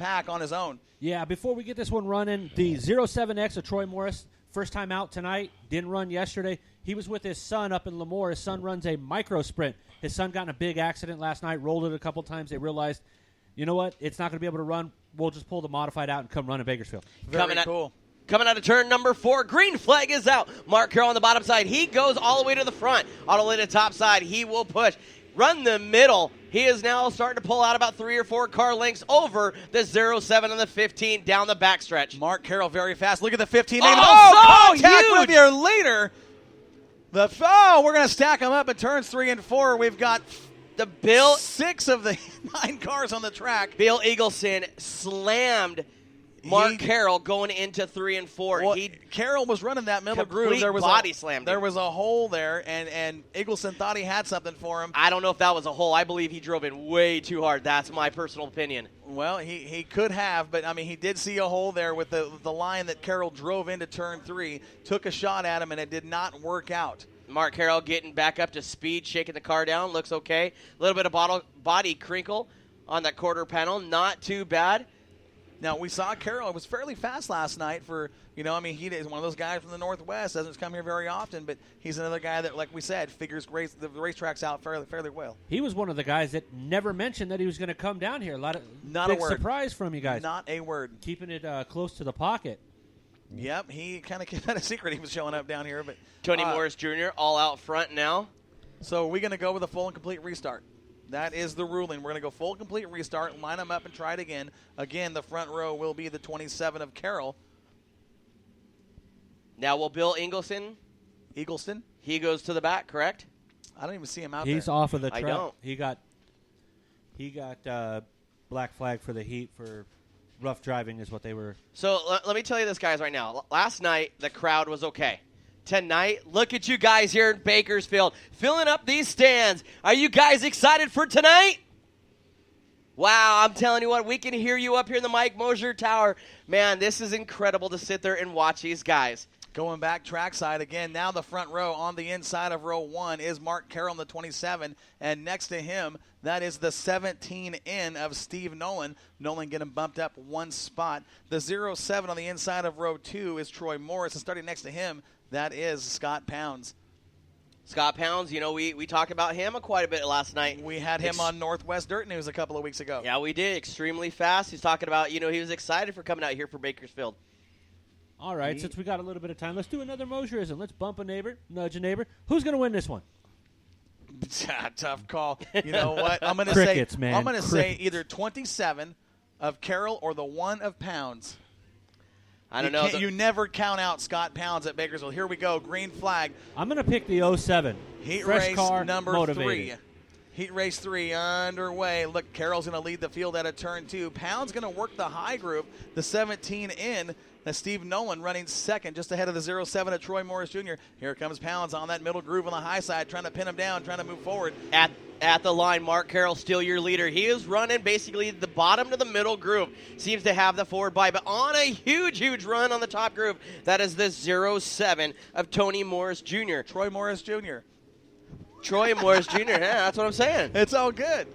pack on his own. Yeah, before we get this one running, the 07X of Troy Morris, first time out tonight, didn't run yesterday. He was with his son up in Lemoore. His son runs a micro sprint. His son got in a big accident last night, rolled it a couple times. They realized, you know what, it's not going to be able to run. We'll just pull the modified out and come run in Bakersfield. Very cool. Coming out of turn number 4, green flag is out. Mark Carroll on the bottom side. He goes all the way to the front, all the way to the top side. He will push. Run the middle. He is now starting to pull out about 3 or 4 car lengths over the 07 and the 15 down the backstretch. Mark Carroll very fast. Look at the 15. Oh, so contact huge. with your leader. We're going to stack them up at turns 3 and 4. We've got the Bill 6 of the 9 cars on the track. Bill Eagleson slammed Mark Carroll going into 3 and 4. Well, Carroll was running that middle groove. There was body slammed. There was a hole there, and Eagleson thought he had something for him. I don't know if that was a hole. I believe he drove in way too hard. That's my personal opinion. Well, he could have, but, I mean, he did see a hole there with the line that Carroll drove into turn 3, took a shot at him, and it did not work out. Mark Carroll getting back up to speed, shaking the car down. Looks okay. A little bit of body crinkle on that quarter panel. Not too bad. Now, we saw Carroll. It was fairly fast last night for, he is one of those guys from the Northwest. Doesn't come here very often, but he's another guy that, like we said, figures the racetracks out fairly well. He was one of the guys that never mentioned that he was going to come down here. Not big a word. Surprise from you guys. Not a word. Keeping it close to the pocket. Yep, he kind of kept that a secret. He was showing up down here. But Tony Morris Jr. all out front now. So we're going to go with a full and complete restart. That is the ruling. We're going to go full complete restart, line them up, and try it again. Again, the front row will be the 27 of Carroll. Now will Bill Eagleson? He goes to the back, correct? I don't even see him out there. He's off of the track. I don't. He got black flag for the heat for rough driving is what they were. So let me tell you this, guys, right now. Last night, the crowd was okay. Tonight, look at you guys here in Bakersfield filling up these stands. Are you guys excited for tonight? Wow, I'm telling you what, we can hear you up here in the Mike Mosier Tower. Man, this is incredible to sit there and watch these guys. Going back trackside again. Now the front row on the inside of row 1 is Mark Carroll in the 27. And next to him, that is the 17N of Steve Nolan. Nolan getting bumped up 1 spot. The 07 on the inside of row 2 is Troy Morris. And starting next to him, that is Scott Pounds. Scott Pounds, we talked about him quite a bit last night. We had him on Northwest Dirt News a couple of weeks ago. Yeah, we did. Extremely fast. He's talking about, he was excited for coming out here for Bakersfield. All right, since we got a little bit of time, let's do another Mosierism. Let's bump a neighbor, nudge a neighbor. Who's going to win this one? Tough call. You know what? I'm going to say either 27 of Carroll or the 1 of Pounds. I don't know. You never count out Scott Pounds at Bakersfield. Here we go. Green flag. I'm going to pick the 07. Heat Fresh race car, number motivated. 3. Heat race 3 underway. Look, Carroll's going to lead the field out of turn 2. Pound's going to work the high group. The 17 in. That's Steve Nolan running second, just ahead of the 07 of Troy Morris Jr. Here comes Pounds on that middle groove on the high side, trying to pin him down, trying to move forward. At the line, Mark Carroll still your leader. He is running basically the bottom to the middle groove. Seems to have the forward bye, but on a huge, huge run on the top groove. That is the 07 of Tony Morris Jr. Troy Morris Jr. Troy Morris Jr., yeah, that's what I'm saying. It's all good.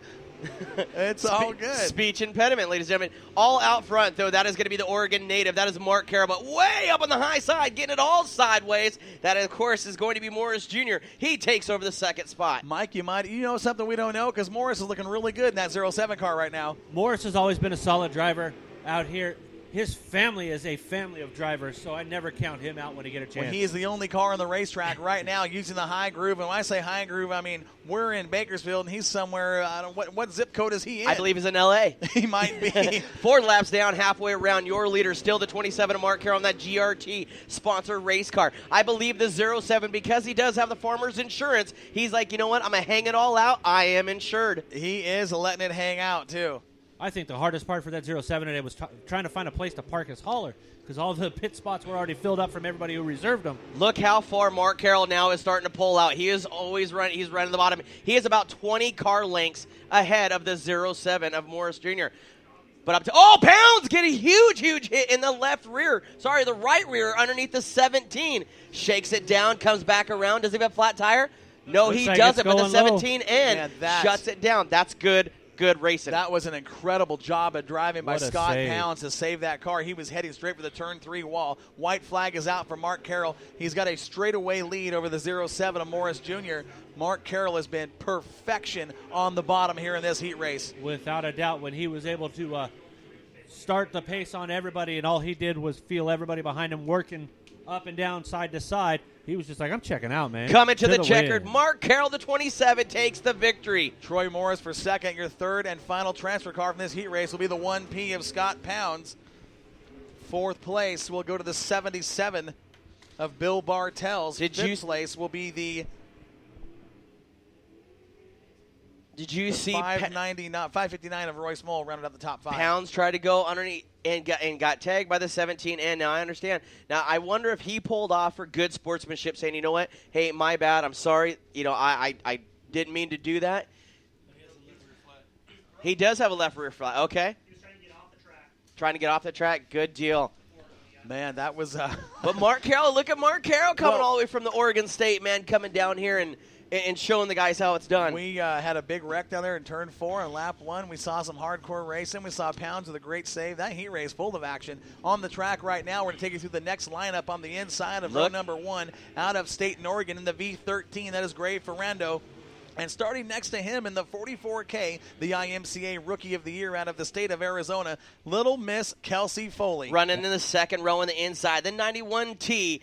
It's all good. Speech impediment, ladies and gentlemen. All out front, though, that is going to be the Oregon native. That is Mark Carroll, but way up on the high side, getting it all sideways. That, of course, is going to be Morris Jr. He takes over the second spot. Mike, you know something we don't know, because Morris is looking really good in that 07 car right now. Morris has always been a solid driver out here. His family is a family of drivers, so I never count him out when he get a chance. Well, he is the only car on the racetrack right now using the high groove. And when I say high groove, I mean we're in Bakersfield, and he's somewhere. What zip code is he in? I believe he's in L.A. He might be. 4 laps down, halfway around. Your leader, still the 27 of Mark Carroll on that GRT sponsor race car. I believe the 07, because he does have the farmer's insurance, he's like, you know what, I'm going to hang it all out. I am insured. He is letting it hang out, too. I think the hardest part for that 07 today was trying to find a place to park his hauler because all the pit spots were already filled up from everybody who reserved them. Look how far Mark Carroll now is starting to pull out. He is always running. He's running the bottom. He is about 20 car lengths ahead of the 07 of Morris Jr. But up to Pounds get a huge, huge hit in the the right rear underneath the 17. Shakes it down, comes back around. Does he have a flat tire? No, he doesn't. But the 17 shuts it down. That's good. good racing. That was an incredible job of driving by What a Scott save. Pounds to save that car. He was heading straight for the turn 3 wall. White flag is out for Mark Carroll. He's got a straightaway lead over the 07 of Morris Jr. Mark Carroll has been perfection on the bottom here in this heat race. Without a doubt, when he was able to start the pace on everybody, and all he did was feel everybody behind him working up and down, side to side, he was just like, I'm checking out, man. Coming to the checkered, win. Mark Carroll, the 27, takes the victory. Troy Morris for second. Your third and final transfer car from this heat race will be the 1P of Scott Pounds. Fourth place will go to the 77 of Bill Bartels. Fifth place will be the Did you see 559 of Royce Moll rounded out the top 5. Pounds tried to go underneath and got tagged by the 17N. Now, I understand. Now, I wonder if he pulled off for good sportsmanship, saying, you know what, hey, my bad, I'm sorry. You know, I didn't mean to do that. He does have a left rear flat. Okay. He was trying to get off the track. Trying to get off the track. Good deal. Man, that was But Mark Carroll, look at Mark Carroll coming Well- all the way from the Oregon State, man, coming down here and showing the guys how it's done. We had a big wreck down there in turn 4 and lap 1. We saw some hardcore racing. We saw Pounds with a great save. That heat race full of action on the track right now. We're going to take you through the next lineup on the inside of row Look. number 1 out of State and Oregon in the V13. That is Gray Ferrando. And starting next to him in the 44K, the IMCA Rookie of the Year out of the state of Arizona, Little Miss Kelsey Foley. Running in the second row on the inside, the 91T,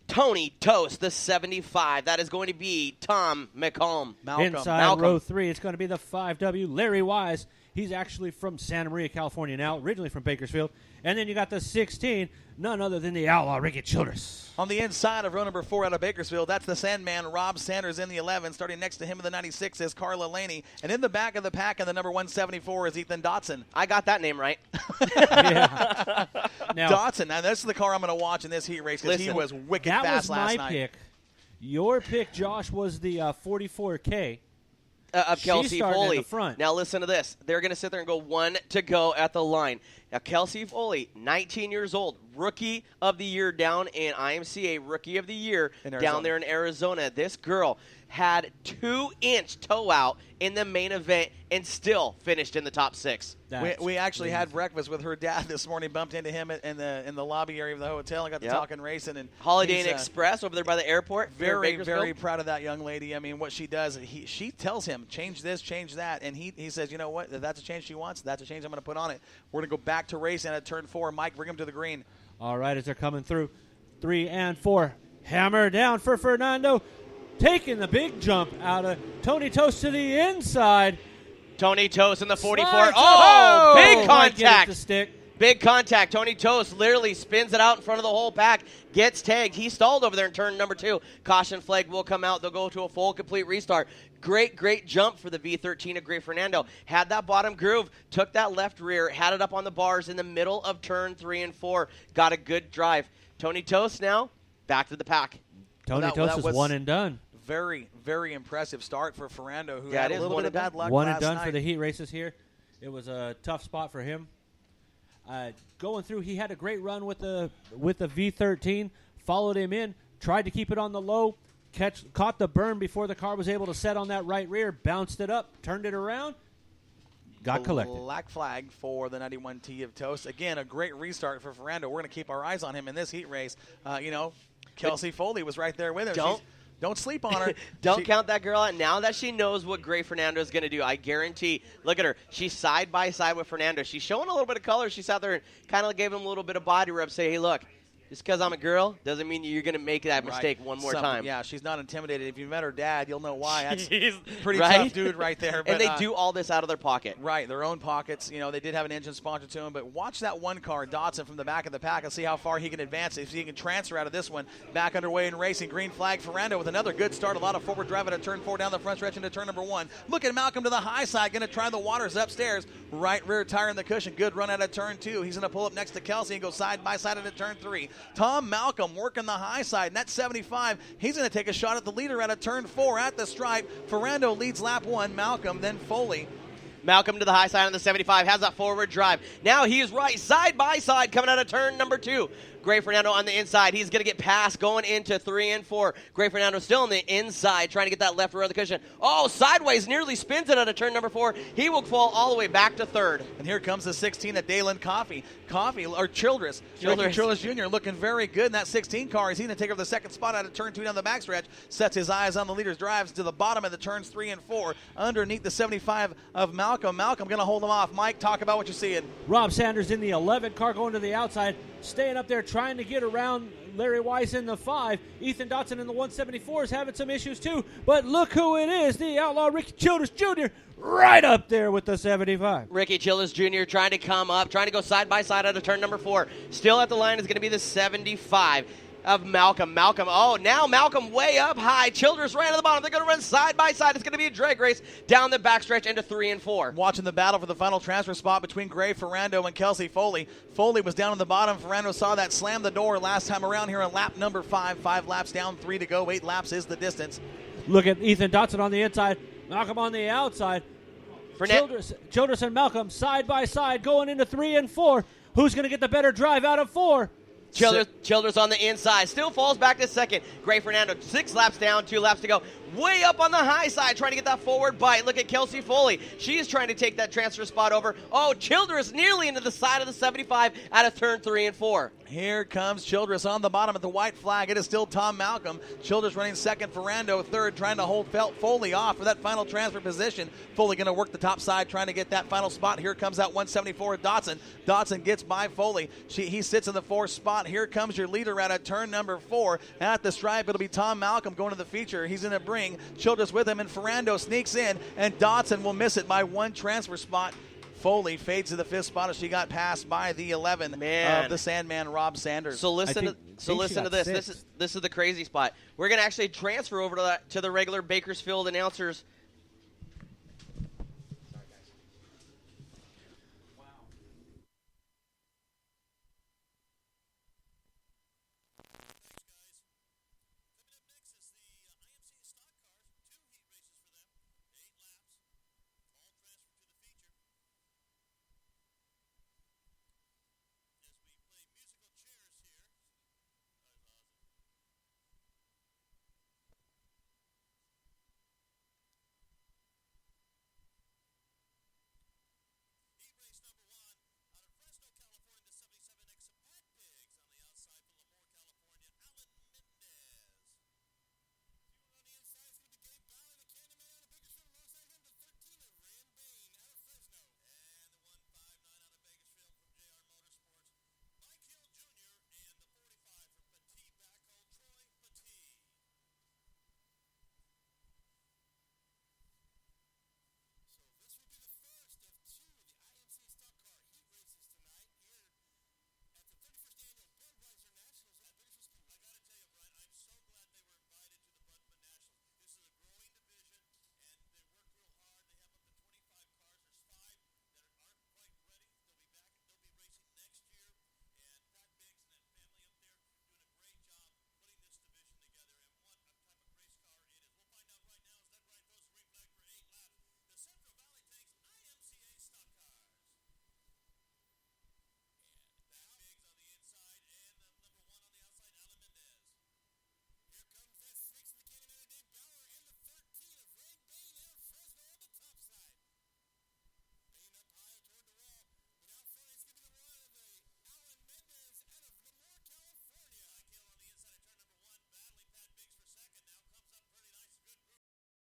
Tony Toast, the 75. That is going to be Tom McComb. Malcolm. Inside Malcolm. row 3, it's going to be the 5W, Larry Wise. He's actually from Santa Maria, California now, originally from Bakersfield. And then you got the 16, none other than the Outlaw, Ricky Childress. On the inside of row number 4 out of Bakersfield, that's the Sandman, Rob Sanders in the 11. Starting next to him in the 96 is Carla Laney. And in the back of the pack in the number 174 is Ethan Dotson. I got that name right. Yeah. Now, Dotson, now this is the car I'm going to watch in this heat race because he Listen, was wicked that fast was last my night. pick. Your pick, Josh, was the 44K. Of She Kelsey started in Foley. the front. Now listen to this. They're going to sit there and go 1 to go at the line. Now Kelsey Foley, 19 years old, Rookie of the Year down in IMCA, Rookie of the Year In down Arizona. there in Arizona. This girl had 2-inch toe out in the main event and still finished in the top 6. We actually had breakfast with her dad this morning. Bumped into him in the lobby area of the hotel and got to Yep. talking racing. And Holiday he's, Inn Express over there by the airport. here in very, Bakersfield. very proud of that young lady. I mean, what she does, she tells him, change this, change that. And he says, you know what, if that's a change she wants, that's a change I'm going to put on it. We're going to go back to racing at turn 4. Mike, bring him to the green. All right, as they're coming through, 3 and 4. Hammer down for Fernando. Taking the big jump out of Tony Toast to the inside. Tony Toast in the 44. Slides Oh, up. big Might get it contact. to stick. Big contact. Tony Toast literally spins it out in front of the whole pack, gets tagged. He stalled over there in turn number 2. Caution flag will come out. They'll go to a full, complete restart. Great jump for the V13 of Gray Fernando. Had that bottom groove, took that left rear, had it up on the bars in the middle of turn 3 and 4. Got a good drive. Tony Toast now back to the pack. Tony that Toast is was- one and done. Very, very impressive start for Ferrando, who Yeah, had it a is little one bit of and bad done. luck One last and done night. for the heat races here. It was a tough spot for him. Going through, he had a great run with the V13. Followed him in, tried to keep it on the low, caught the burn before the car was able to set on that right rear, bounced it up, turned it around, got collected. Black flag for the 91T of Toast. Again, a great restart for Ferrando. We're going to keep our eyes on him in this heat race. Kelsey Foley was right there with him. Don't sleep on her. Don't count that girl out. Now that she knows what Gray Fernando is going to do, I guarantee. Look at her. She's side by side with Fernando. She's showing a little bit of color. She sat there and kind of gave him a little bit of body rub. Say, hey, look, just because I'm a girl doesn't mean you're going to make that mistake one more time. Yeah, she's not intimidated. If you met her dad, you'll know why. That's She's- pretty right? tough dude right there. But, And they do all this out of their pocket. Right, their own pockets. They did have an engine sponsor to them, but watch that one car, Dotson, from the back of the pack and see how far he can advance. If he can transfer out of this one, back underway in racing. Green flag, Ferrando with another good start. A lot of forward drive out of turn 4 down the front stretch into turn number 1. Look at Malcolm to the high side, going to try the waters upstairs. Right rear tire in the cushion. Good run out of turn 2. He's going to pull up next to Kelsey and go side by side into turn 3. Tom Malcolm working the high side, and that's 75. He's going to take a shot at the leader out of turn 4 at the stripe. Ferrando leads lap 1. Malcolm, then Foley. Malcolm to the high side on the 75, has that forward drive. Now he is right side by side coming out of turn number 2. Gray Fernando on the inside. He's going to get past going into 3 and 4. Gray Fernando still on the inside trying to get that left rear of the cushion. Oh, sideways, nearly spins it out of turn number 4. He will fall all the way back to 3rd. And here comes the 16 at Dalen Childress Jr. looking very good in that 16 car. He's going to take over the second spot out of turn 2 down the backstretch. Sets his eyes on the leader's drives to the bottom of the turns 3 and 4 underneath the 75 of Malcolm. Malcolm going to hold him off. Mike, talk about what you see. Rob Sanders in the 11 car going to the outside, staying up there trying to get around Larry Weiss in the 5. Ethan Dotson in the 174 is having some issues too, but look who it is, the outlaw Ricky Childress Jr. right up there with the 75. Ricky Childress Jr. trying to come up, trying to go side by side out of turn number 4. Still at the line is going to be the 75 of Malcolm. Oh, now Malcolm way up high. Childress right at the bottom. They're going to run side by side. It's going to be a drag race down the backstretch into 3 and 4. Watching the battle for the final transfer spot between Gray Ferrando and Kelsey Foley. Foley was down on the bottom. Ferrando saw that slam the door last time around here on lap number 5. 5 laps down, 3 to go. 8 laps is the distance. Look at Ethan Dotson on the inside, Malcolm on the outside. Childress and Malcolm side by side going into 3 and 4. Who's going to get the better drive out of 4? Childress on the inside. Still falls back to second. Gray Fernando, 6 laps down, 2 laps to go. Way up on the high side, trying to get that forward bite. Look at Kelsey Foley. She's trying to take that transfer spot over. Oh, Childress nearly into the side of the 75 out of turn 3 and 4. Here comes Childress on the bottom at the white flag. It is still Tom Malcolm. Childress running second, Ferrando third, trying to hold Foley off for that final transfer position. Foley going to work the top side, trying to get that final spot. Here comes that 174 Dotson. Dotson gets by Foley. He sits in the 4th spot. Here comes your leader out of turn number 4. At the stripe, it'll be Tom Malcolm going to the feature. He's going to bring Childress with him, and Ferrando sneaks in, and Dotson will miss it by 1 transfer spot. Foley fades to the 5th spot as she got passed by the 11 of the Sandman, Rob Sanders. So listen to this. This is the crazy spot. We're going to actually transfer over to the regular Bakersfield announcers